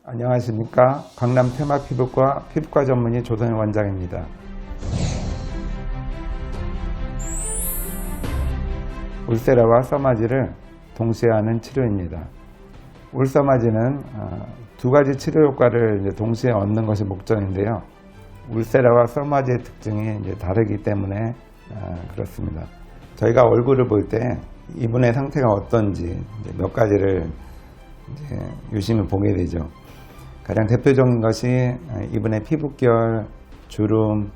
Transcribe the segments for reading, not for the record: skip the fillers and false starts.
안녕하십니까. 강남 테마피부과 피부과 전문의 조선일 원장입니다. 울세라와 써마지를 동시에 하는 치료입니다. 울써마지는 두 가지 치료 효과를 이제 동시에 얻는 것이 목적인데요. 울세라와 써마지의 특징이 이제 다르기 때문에 그렇습니다. 저희가 얼굴을 볼 때 이분의 상태가 어떤지 이제 몇 가지를 이제 유심히 보게 되죠. 가장 대표적인 것이 이분의 피부결, 주름,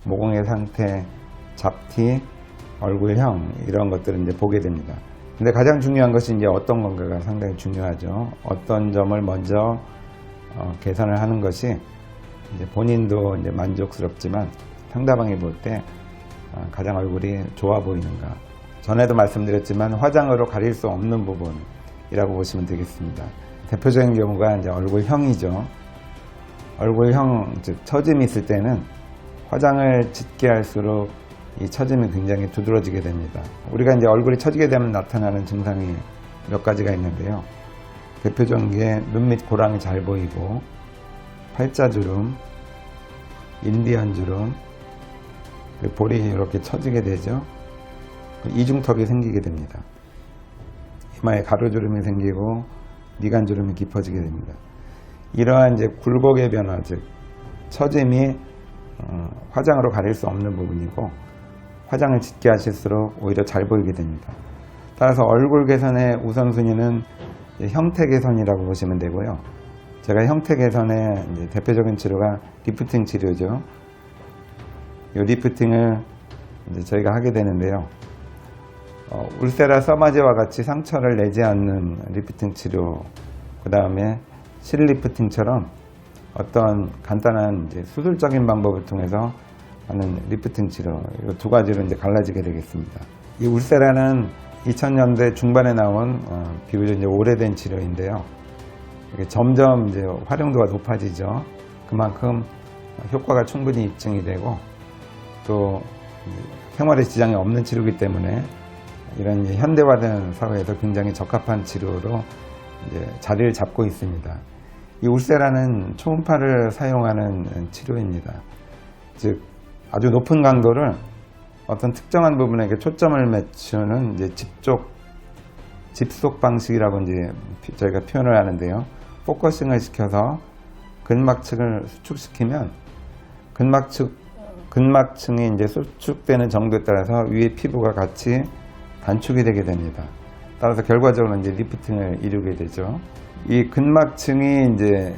모공의 상태, 잡티, 얼굴형 이런 것들을 이제 보게 됩니다. 근데 가장 중요한 것이 이제 어떤 건가가 상당히 중요하죠. 어떤 점을 먼저 개선을 하는 것이 이제 본인도 이제 만족스럽지만 상대방이 볼 때 가장 얼굴이 좋아 보이는가. 전에도 말씀드렸지만 화장으로 가릴 수 없는 부분이라고 보시면 되겠습니다. 대표적인 경우가 이제 얼굴형이죠. 얼굴형, 즉 처짐이 있을 때는 화장을 짙게 할수록 이 처짐이 굉장히 두드러지게 됩니다. 우리가 이제 얼굴이 처지게 되면 나타나는 증상이 몇 가지가 있는데요. 대표적인 게 눈 밑 고랑이 잘 보이고, 팔자주름, 인디언 주름, 볼이 이렇게 처지게 되죠. 이중턱이 생기게 됩니다. 이마에 가루주름이 생기고 미간주름이 깊어지게 됩니다. 이러한 이제 굴곡의 변화, 즉 처짐이 화장으로 가릴 수 없는 부분이고 화장을 짙게 하실수록 오히려 잘 보이게 됩니다. 따라서 얼굴 개선의 우선순위는 형태 개선이라고 보시면 되고요. 제가 형태 개선의 이제 대표적인 치료가 리프팅 치료죠. 이 리프팅을 이제 저희가 하게 되는데요. 울세라 써마지와 같이 상처를 내지 않는 리프팅 치료, 그 다음에 실리프팅처럼 어떤 간단한 이제 수술적인 방법을 통해서 하는 리프팅 치료, 이 두 가지로 이제 갈라지게 되겠습니다. 이 울세라는 2000년대 중반에 나온 비교적 이제 오래된 치료인데요. 이게 점점 이제 활용도가 높아지죠. 그만큼 효과가 충분히 입증이 되고 또 생활에 지장이 없는 치료이기 때문에 이런 현대화된 사회에서 굉장히 적합한 치료로 이제 자리를 잡고 있습니다. 이 울세라는 초음파를 사용하는 치료입니다. 즉 아주 높은 강도를 어떤 특정한 부분에게 초점을 맞추는 이제 집속 방식이라고 이제 저희가 표현을 하는데요. 포커싱을 시켜서 근막층을 수축시키면 근막층이 이제 수축되는 정도에 따라서 위에 피부가 같이 단축이 되게 됩니다. 따라서 결과적으로 이제 리프팅을 이루게 되죠. 이 근막층이 이제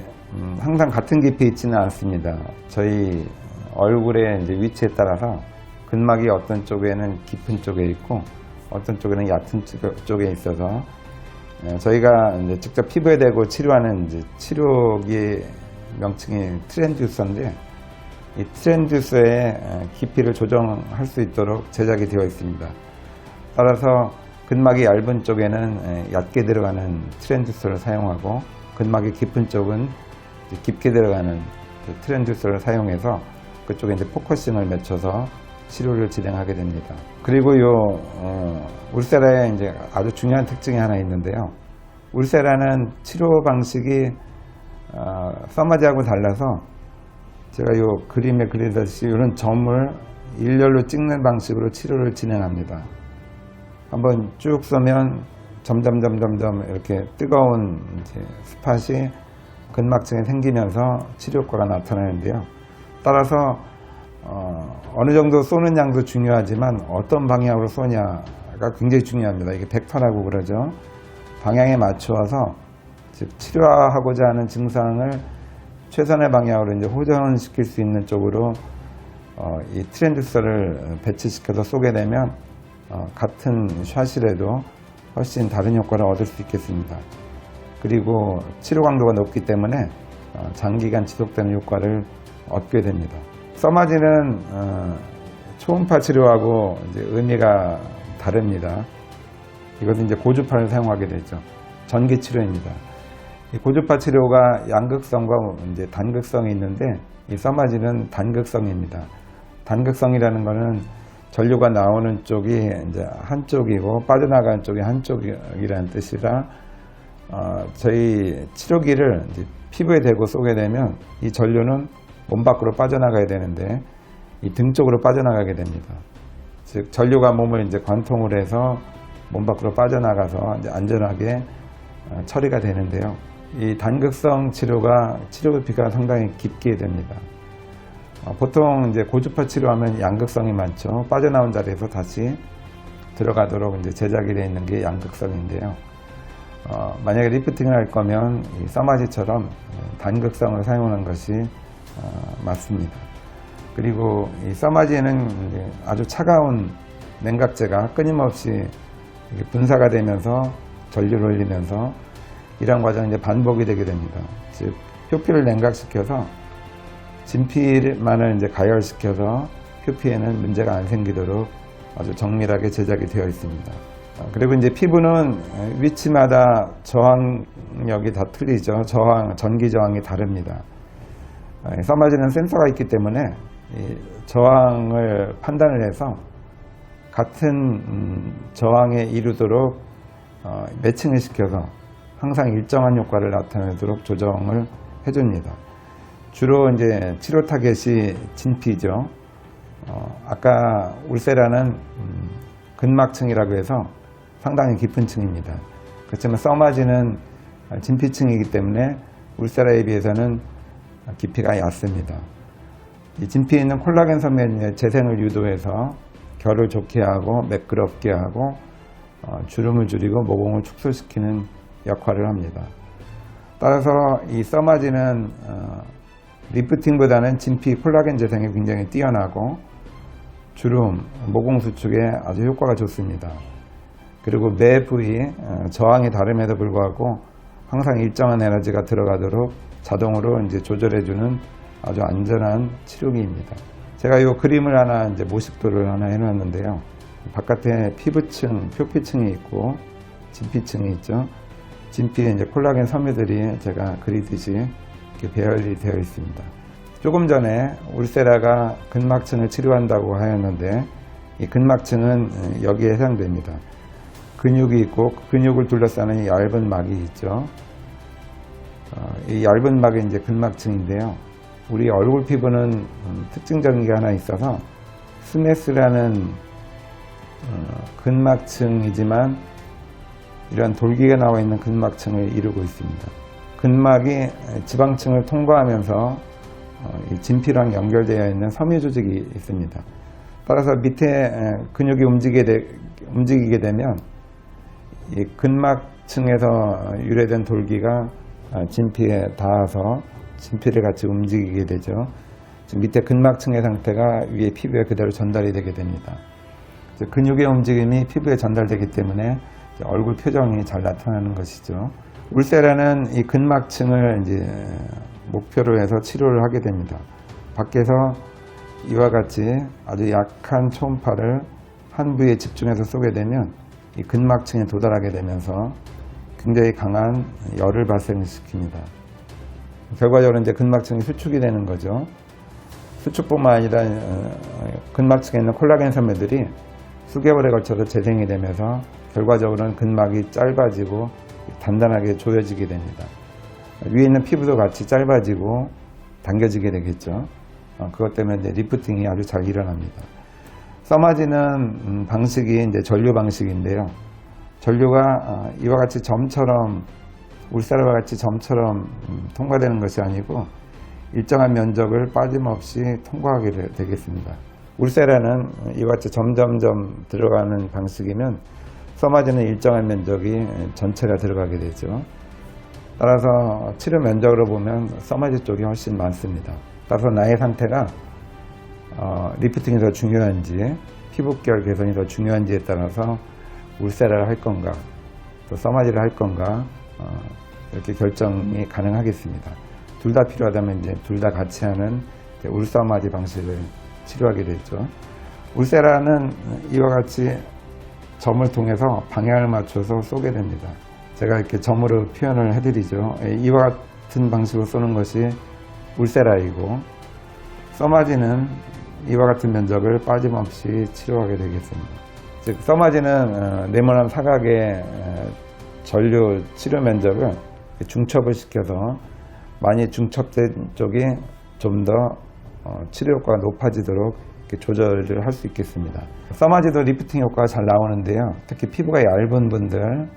항상 같은 깊이에 있지는 않습니다. 저희 얼굴의 이제 위치에 따라서 근막이 어떤 쪽에는 깊은 쪽에 있고 어떤 쪽에는 얕은 쪽에 있어서 저희가 이제 직접 피부에 대고 치료하는 이제 치료기의 명칭이 트랜듀서인데 이 트랜듀서의 깊이를 조정할 수 있도록 제작이 되어 있습니다. 따라서 근막이 얇은 쪽에는 얕게 들어가는 트랜듀서를 사용하고 근막이 깊은 쪽은 깊게 들어가는 트랜듀서를 사용해서 그쪽에 이제 포커싱을 맞춰서 치료를 진행하게 됩니다. 그리고 울세라의 이제 아주 중요한 특징이 하나 있는데요. 울세라는 치료 방식이 써마지하고 달라서 제가 이 그림에 그리듯이 이런 점을 일렬로 찍는 방식으로 치료를 진행합니다. 한번 쭉 쏘면 점점 이렇게 뜨거운 이제 스팟이 근막층에 생기면서 치료 효과가 나타나는데요. 따라서 어느 정도 쏘는 양도 중요하지만 어떤 방향으로 쏘냐가 굉장히 중요합니다. 이게 벡터라고 그러죠. 방향에 맞추어서 즉 치료하고자 하는 증상을 최선의 방향으로 이제 호전시킬 수 있는 쪽으로 이 트랜듀서를 배치시켜서 쏘게 되면 같은 샷이라도 훨씬 다른 효과를 얻을 수 있겠습니다. 그리고 치료 강도가 높기 때문에 장기간 지속되는 효과를 얻게 됩니다. 써마지는 초음파 치료하고 이제 의미가 다릅니다. 이것은 이제 고주파를 사용하게 되죠. 전기 치료입니다. 이 고주파 치료가 양극성과 이제 단극성이 있는데 이 써마지는 단극성입니다. 단극성이라는 것은 전류가 나오는 쪽이 이제 한쪽이고 빠져나가는 쪽이 한쪽이라는 뜻이라 저희 치료기를 이제 피부에 대고 쏘게 되면 이 전류는 몸 밖으로 빠져나가야 되는데 이 등 쪽으로 빠져나가게 됩니다. 즉 전류가 몸을 이제 관통을 해서 몸 밖으로 빠져나가서 이제 안전하게 처리가 되는데요. 이 단극성 치료가 치료 부피가 상당히 깊게 됩니다. 보통 이제 고주파 치료하면 양극성이 많죠. 빠져나온 자리에서 다시 들어가도록 이제 제작이 되어 있는 게 양극성인데요. 만약에 리프팅을 할 거면 이 써마지처럼 단극성을 사용하는 것이 맞습니다. 그리고 이 써마지는 아주 차가운 냉각제가 끊임없이 분사가 되면서 전류를 올리면서 이런 과정이 이제 반복이 되게 됩니다. 즉 표피를 냉각시켜서 진피만을 이제 가열시켜서 표피에는 문제가 안 생기도록 아주 정밀하게 제작이 되어 있습니다. 그리고 이제 피부는 위치마다 저항력이 다 틀리죠. 전기 저항이 다릅니다. 써마지는 센서가 있기 때문에 이 저항을 판단을 해서 같은 저항에 이르도록 매칭을 시켜서 항상 일정한 효과를 나타내도록 조정을 해줍니다. 주로 이제 치료 타겟이 진피죠. 아까 울세라는 근막층이라고 해서 상당히 깊은 층입니다. 그렇지만 써마지는 진피층이기 때문에 울세라에 비해서는 깊이가 얕습니다. 이 진피에 있는 콜라겐 섬유의 재생을 유도해서 결을 좋게 하고 매끄럽게 하고 주름을 줄이고 모공을 축소시키는 역할을 합니다. 따라서 이 써마지는 리프팅보다는 진피 콜라겐 재생이 굉장히 뛰어나고 주름, 모공 수축에 아주 효과가 좋습니다. 그리고 매 부위 저항이 다름에도 불구하고 항상 일정한 에너지가 들어가도록 자동으로 이제 조절해주는 아주 안전한 치료기입니다. 제가 이 그림을 하나 이제 모식도를 하나 해놨는데요. 바깥에 피부층, 표피층이 있고 진피층이 있죠. 진피에 이제 콜라겐 섬유들이 제가 그리듯이 이렇게 배열이 되어 있습니다. 조금 전에 울세라가 근막층을 치료한다고 하였는데 이 근막층은 여기에 해당됩니다. 근육이 있고 그 근육을 둘러싸는 이 얇은 막이 있죠. 이 얇은 막이 이제 근막층인데요. 우리 얼굴 피부는 특징적인 게 하나 있어서 스메스라는 근막층이지만 이런 돌기가 나와 있는 근막층을 이루고 있습니다. 근막이 지방층을 통과하면서 이 진피랑 연결되어 있는 섬유 조직이 있습니다. 따라서 밑에 근육이 움직이게 되면 이 근막층에서 유래된 돌기가 진피에 닿아서 진피를 같이 움직이게 되죠. 지금 밑에 근막층의 상태가 위에 피부에 그대로 전달이 되게 됩니다. 근육의 움직임이 피부에 전달되기 때문에 얼굴 표정이 잘 나타나는 것이죠. 울세라는 이 근막층을 이제 목표로 해서 치료를 하게 됩니다. 밖에서 이와 같이 아주 약한 초음파를 한 부위에 집중해서 쏘게 되면 이 근막층에 도달하게 되면서 굉장히 강한 열을 발생시킵니다. 결과적으로 이제 근막층이 수축이 되는 거죠. 수축뿐만 아니라 근막층에 있는 콜라겐 섬유들이 수개월에 걸쳐서 재생이 되면서 결과적으로는 근막이 짧아지고 단단하게 조여지게 됩니다. 위에 있는 피부도 같이 짧아지고 당겨지게 되겠죠. 그것 때문에 이제 리프팅이 아주 잘 일어납니다. 써마지는 방식이 이제 전류 방식인데요. 전류가 이와 같이 점처럼 울세라와 같이 점처럼 통과되는 것이 아니고 일정한 면적을 빠짐없이 통과하게 되겠습니다. 울세라는 이와 같이 점점점 들어가는 방식이면 써마지는 일정한 면적이 전체가 들어가게 되죠. 따라서 치료 면적으로 보면 써마지 쪽이 훨씬 많습니다. 따라서 나의 상태가 리프팅이 더 중요한지 피부결 개선이 더 중요한지에 따라서 울세라를 할 건가 또 써마지를 할 건가 이렇게 결정이 가능하겠습니다. 둘 다 필요하다면 이제 둘 다 같이 하는 울써마지 방식을 치료하게 되죠. 울세라는 이와 같이 점을 통해서 방향을 맞춰서 쏘게 됩니다. 제가 이렇게 점으로 표현을 해드리죠. 이와 같은 방식으로 쏘는 것이 울세라이고 써마지는 이와 같은 면적을 빠짐없이 치료하게 되겠습니다. 즉 써마지는 네모난 사각의 전류 치료 면적을 중첩을 시켜서 많이 중첩된 쪽이 좀 더 치료 효과가 높아지도록 이렇게 조절을 할 수 있겠습니다. 써마지도 리프팅 효과가 잘 나오는데요. 특히 피부가 얇은 분들,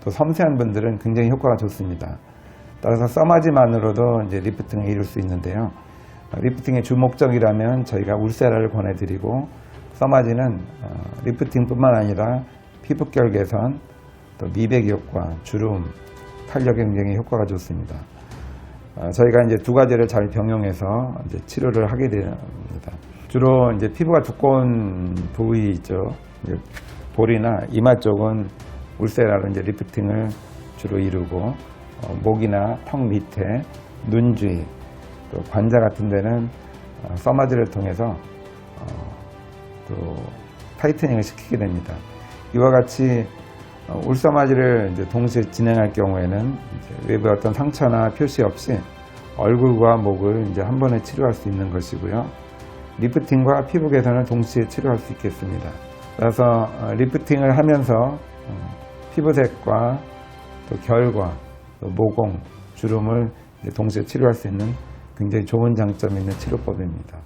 또 섬세한 분들은 굉장히 효과가 좋습니다. 따라서 써마지만으로도 이제 리프팅을 이룰 수 있는데요. 리프팅의 주 목적이라면 저희가 울세라를 권해드리고, 써마지는 리프팅뿐만 아니라 피부결 개선, 또 미백 효과, 주름, 탄력에 굉장히 효과가 좋습니다. 저희가 이제 두 가지를 잘 병용해서 이제 치료를 하게 됩니다. 주로 이제 피부가 두꺼운 부위 있죠. 이제 볼이나 이마 쪽은 울세라로 이제 리프팅을 주로 이루고, 목이나 턱 밑에, 눈 주위, 또 관자 같은 데는 써마지를 통해서 또 타이트닝을 시키게 됩니다. 이와 같이 울써마지를 이제 동시에 진행할 경우에는 이제 외부에 어떤 상처나 표시 없이 얼굴과 목을 이제 한 번에 치료할 수 있는 것이고요. 리프팅과 피부 개선을 동시에 치료할 수 있겠습니다. 그래서 리프팅을 하면서 피부색과 또 결과, 또 모공, 주름을 이제 동시에 치료할 수 있는 굉장히 좋은 장점이 있는 치료법입니다.